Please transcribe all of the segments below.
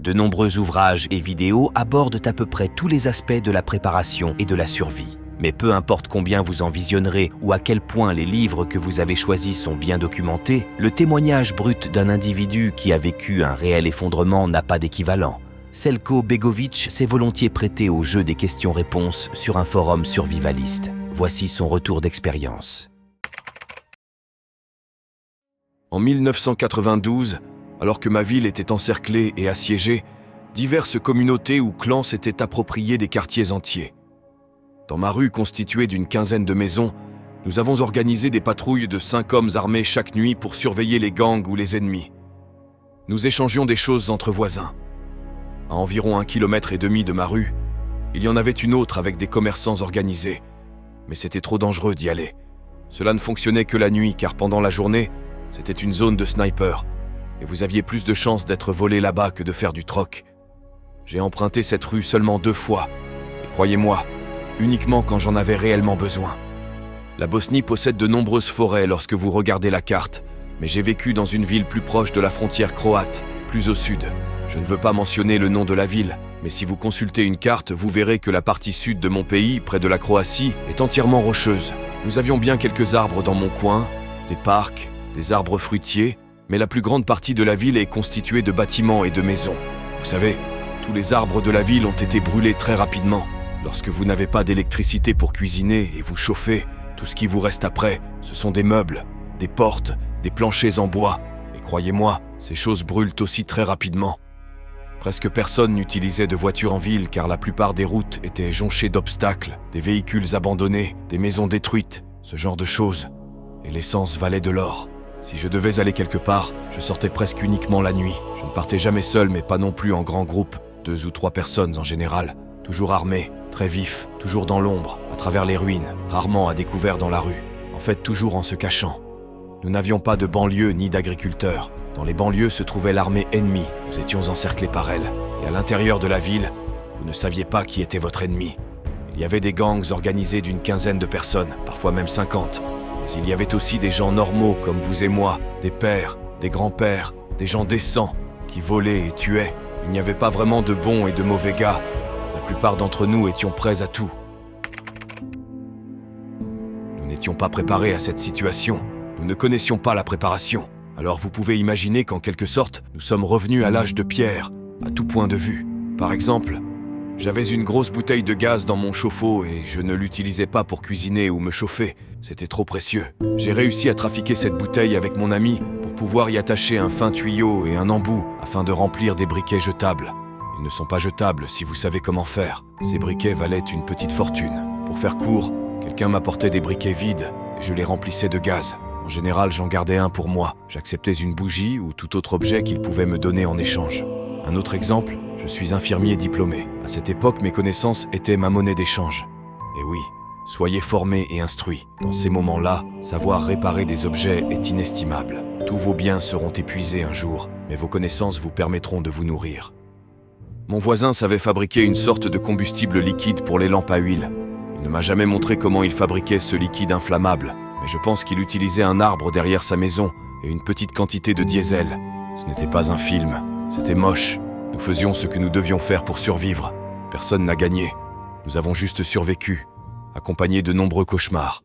De nombreux ouvrages et vidéos abordent à peu près tous les aspects de la préparation et de la survie. Mais peu importe combien vous en visionnerez ou à quel point les livres que vous avez choisis sont bien documentés, le témoignage brut d'un individu qui a vécu un réel effondrement n'a pas d'équivalent. Selko Begovic s'est volontiers prêté au jeu des questions-réponses sur un forum survivaliste. Voici son retour d'expérience. En 1992, alors que ma ville était encerclée et assiégée, diverses communautés ou clans s'étaient appropriés des quartiers entiers. Dans ma rue constituée d'une quinzaine de maisons, nous avons organisé des patrouilles de 5 hommes armés chaque nuit pour surveiller les gangs ou les ennemis. Nous échangions des choses entre voisins. À environ 1,5 km de ma rue, il y en avait une autre avec des commerçants organisés. Mais c'était trop dangereux d'y aller. Cela ne fonctionnait que la nuit car pendant la journée, c'était une zone de snipers. Et vous aviez plus de chances d'être volé là-bas que de faire du troc. J'ai emprunté cette rue seulement 2 fois. Et croyez-moi, uniquement quand j'en avais réellement besoin. La Bosnie possède de nombreuses forêts lorsque vous regardez la carte, mais j'ai vécu dans une ville plus proche de la frontière croate, plus au sud. Je ne veux pas mentionner le nom de la ville, mais si vous consultez une carte, vous verrez que la partie sud de mon pays, près de la Croatie, est entièrement rocheuse. Nous avions bien quelques arbres dans mon coin, des parcs, des arbres fruitiers, mais la plus grande partie de la ville est constituée de bâtiments et de maisons. Vous savez, tous les arbres de la ville ont été brûlés très rapidement. Lorsque vous n'avez pas d'électricité pour cuisiner et vous chauffer, tout ce qui vous reste après, ce sont des meubles, des portes, des planchers en bois. Et croyez-moi, ces choses brûlent aussi très rapidement. Presque personne n'utilisait de voiture en ville car la plupart des routes étaient jonchées d'obstacles, des véhicules abandonnés, des maisons détruites, ce genre de choses. Et l'essence valait de l'or. Si je devais aller quelque part, je sortais presque uniquement la nuit. Je ne partais jamais seul mais pas non plus en grand groupe, 2 ou 3 personnes en général, toujours armés. Très vif, toujours dans l'ombre, à travers les ruines, rarement à découvert dans la rue. En fait, toujours en se cachant. Nous n'avions pas de banlieue ni d'agriculteurs. Dans les banlieues se trouvait l'armée ennemie. Nous étions encerclés par elle. Et à l'intérieur de la ville, vous ne saviez pas qui était votre ennemi. Il y avait des gangs organisés d'une quinzaine de personnes, parfois même 50. Mais il y avait aussi des gens normaux comme vous et moi, des pères, des grands-pères, des gens décents, qui volaient et tuaient. Il n'y avait pas vraiment de bons et de mauvais gars. La plupart d'entre nous étions prêts à tout. Nous n'étions pas préparés à cette situation. Nous ne connaissions pas la préparation. Alors vous pouvez imaginer qu'en quelque sorte, nous sommes revenus à l'âge de pierre, à tout point de vue. Par exemple, j'avais une grosse bouteille de gaz dans mon chauffe-eau et je ne l'utilisais pas pour cuisiner ou me chauffer. C'était trop précieux. J'ai réussi à trafiquer cette bouteille avec mon ami pour pouvoir y attacher un fin tuyau et un embout afin de remplir des briquets jetables. Ils ne sont pas jetables si vous savez comment faire. Ces briquets valaient une petite fortune. Pour faire court, quelqu'un m'apportait des briquets vides et je les remplissais de gaz. En général, j'en gardais un pour moi. J'acceptais une bougie ou tout autre objet qu'il pouvait me donner en échange. Un autre exemple, je suis infirmier diplômé. À cette époque, mes connaissances étaient ma monnaie d'échange. Et oui, soyez formés et instruits. Dans ces moments-là, savoir réparer des objets est inestimable. Tous vos biens seront épuisés un jour, mais vos connaissances vous permettront de vous nourrir. Mon voisin savait fabriquer une sorte de combustible liquide pour les lampes à huile. Il ne m'a jamais montré comment il fabriquait ce liquide inflammable, mais je pense qu'il utilisait un arbre derrière sa maison et une petite quantité de diesel. Ce n'était pas un film, c'était moche. Nous faisions ce que nous devions faire pour survivre. Personne n'a gagné. Nous avons juste survécu, accompagnés de nombreux cauchemars.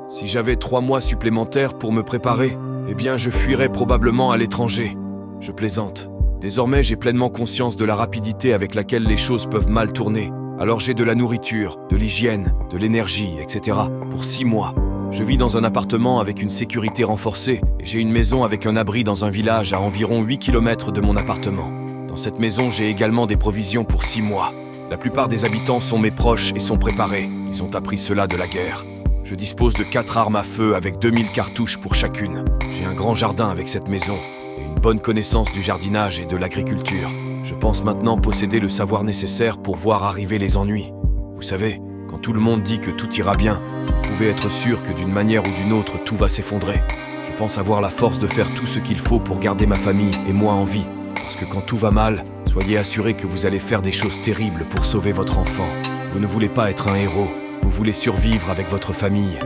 Si j'avais 3 mois supplémentaires pour me préparer, eh bien je fuirais probablement à l'étranger. Je plaisante. Désormais, j'ai pleinement conscience de la rapidité avec laquelle les choses peuvent mal tourner. Alors j'ai de la nourriture, de l'hygiène, de l'énergie, etc. pour 6 mois. Je vis dans un appartement avec une sécurité renforcée et j'ai une maison avec un abri dans un village à environ 8 km de mon appartement. Dans cette maison, j'ai également des provisions pour 6 mois. La plupart des habitants sont mes proches et sont préparés. Ils ont appris cela de la guerre. Je dispose de 4 armes à feu avec 2000 cartouches pour chacune. J'ai un grand jardin avec cette maison et une bonne connaissance du jardinage et de l'agriculture. Je pense maintenant posséder le savoir nécessaire pour voir arriver les ennuis. Vous savez, quand tout le monde dit que tout ira bien, vous pouvez être sûr que d'une manière ou d'une autre, tout va s'effondrer. Je pense avoir la force de faire tout ce qu'il faut pour garder ma famille et moi en vie. Parce que quand tout va mal, soyez assurés que vous allez faire des choses terribles pour sauver votre enfant. Vous ne voulez pas être un héros, vous voulez survivre avec votre famille.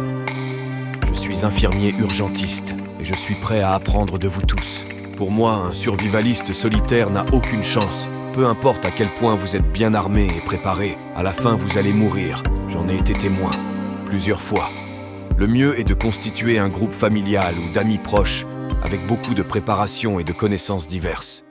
Je suis infirmier urgentiste et je suis prêt à apprendre de vous tous. Pour moi, un survivaliste solitaire n'a aucune chance. Peu importe à quel point vous êtes bien armé et préparé, à la fin vous allez mourir. J'en ai été témoin, plusieurs fois. Le mieux est de constituer un groupe familial ou d'amis proches, avec beaucoup de préparation et de connaissances diverses.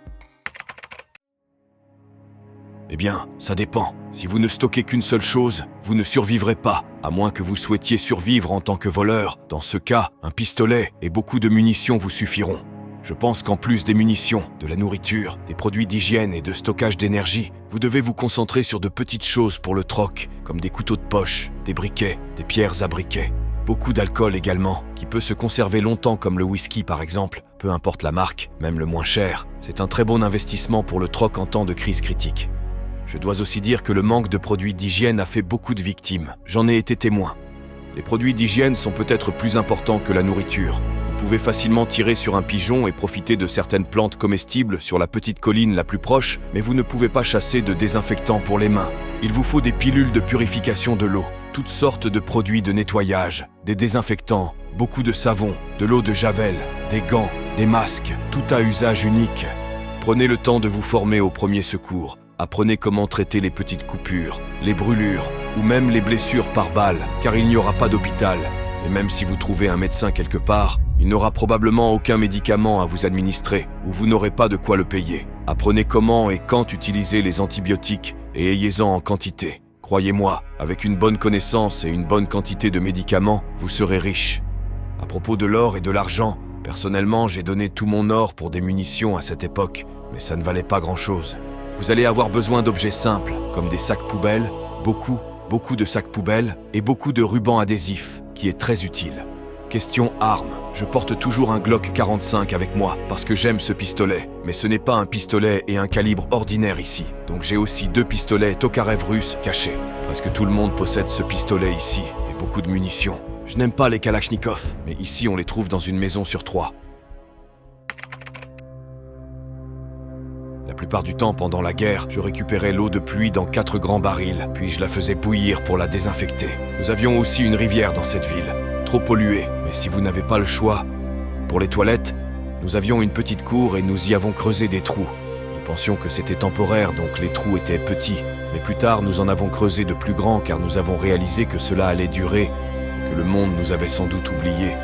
Eh bien, ça dépend. Si vous ne stockez qu'une seule chose, vous ne survivrez pas, à moins que vous souhaitiez survivre en tant que voleur. Dans ce cas, un pistolet et beaucoup de munitions vous suffiront. Je pense qu'en plus des munitions, de la nourriture, des produits d'hygiène et de stockage d'énergie, vous devez vous concentrer sur de petites choses pour le troc, comme des couteaux de poche, des briquets, des pierres à briquet. Beaucoup d'alcool également, qui peut se conserver longtemps comme le whisky par exemple, peu importe la marque, même le moins cher. C'est un très bon investissement pour le troc en temps de crise critique. Je dois aussi dire que le manque de produits d'hygiène a fait beaucoup de victimes. J'en ai été témoin. Les produits d'hygiène sont peut-être plus importants que la nourriture. Vous pouvez facilement tirer sur un pigeon et profiter de certaines plantes comestibles sur la petite colline la plus proche, mais vous ne pouvez pas chasser de désinfectants pour les mains. Il vous faut des pilules de purification de l'eau, toutes sortes de produits de nettoyage, des désinfectants, beaucoup de savon, de l'eau de javel, des gants, des masques, tout à usage unique. Prenez le temps de vous former aux premiers secours. Apprenez comment traiter les petites coupures, les brûlures ou même les blessures par balle, car il n'y aura pas d'hôpital. Et même si vous trouvez un médecin quelque part, il n'aura probablement aucun médicament à vous administrer ou vous n'aurez pas de quoi le payer. Apprenez comment et quand utiliser les antibiotiques et ayez-en en quantité. Croyez-moi, avec une bonne connaissance et une bonne quantité de médicaments, vous serez riche. À propos de l'or et de l'argent, personnellement, j'ai donné tout mon or pour des munitions à cette époque, mais ça ne valait pas grand-chose. Vous allez avoir besoin d'objets simples, comme des sacs poubelles, beaucoup de sacs poubelles et beaucoup de rubans adhésifs, qui est très utile. Question armes. Je porte toujours un Glock 45 avec moi, parce que j'aime ce pistolet. Mais ce n'est pas un pistolet et un calibre ordinaire ici. Donc j'ai aussi 2 pistolets Tokarev russes cachés. Presque tout le monde possède ce pistolet ici, et beaucoup de munitions. Je n'aime pas les Kalachnikov, mais ici on les trouve dans une maison sur 3. La plupart du temps, pendant la guerre, je récupérais l'eau de pluie dans 4 grands barils, puis je la faisais bouillir pour la désinfecter. Nous avions aussi une rivière dans cette ville, trop polluée, mais si vous n'avez pas le choix, pour les toilettes, nous avions une petite cour et nous y avons creusé des trous. Nous pensions que c'était temporaire, donc les trous étaient petits, mais plus tard nous en avons creusé de plus grands car nous avons réalisé que cela allait durer, et que le monde nous avait sans doute oubliés.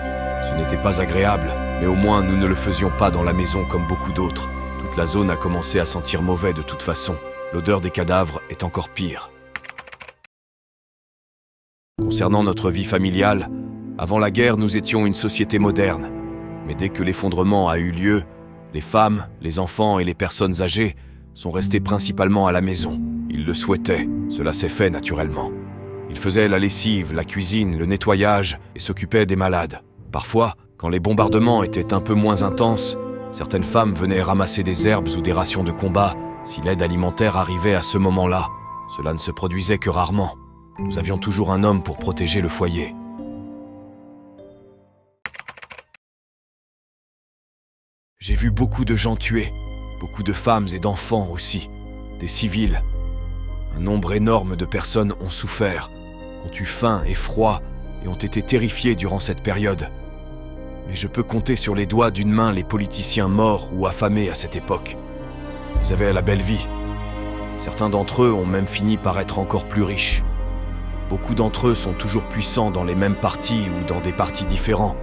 Ce n'était pas agréable, mais au moins nous ne le faisions pas dans la maison comme beaucoup d'autres. La zone a commencé à sentir mauvais de toute façon. L'odeur des cadavres est encore pire. Concernant notre vie familiale, avant la guerre, nous étions une société moderne. Mais dès que l'effondrement a eu lieu, les femmes, les enfants et les personnes âgées sont restés principalement à la maison. Ils le souhaitaient, cela s'est fait naturellement. Ils faisaient la lessive, la cuisine, le nettoyage et s'occupaient des malades. Parfois, quand les bombardements étaient un peu moins intenses, certaines femmes venaient ramasser des herbes ou des rations de combat si l'aide alimentaire arrivait à ce moment-là. Cela ne se produisait que rarement. Nous avions toujours un homme pour protéger le foyer. J'ai vu beaucoup de gens tués, beaucoup de femmes et d'enfants aussi, des civils. Un nombre énorme de personnes ont souffert, ont eu faim et froid et ont été terrifiées durant cette période. Mais je peux compter sur les doigts d'une main les politiciens morts ou affamés à cette époque. Ils avaient la belle vie. Certains d'entre eux ont même fini par être encore plus riches. Beaucoup d'entre eux sont toujours puissants dans les mêmes partis ou dans des partis différents.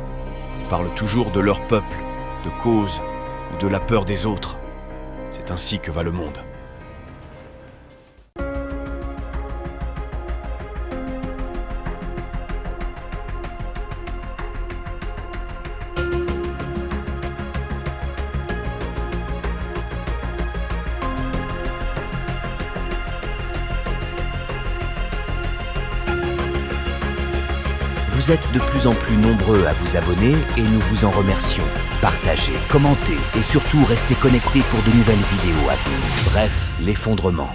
Ils parlent toujours de leur peuple, de cause ou de la peur des autres. C'est ainsi que va le monde. Vous êtes de plus en plus nombreux à vous abonner et nous vous en remercions. Partagez, commentez et surtout restez connectés pour de nouvelles vidéos à venir. Bref, l'effondrement.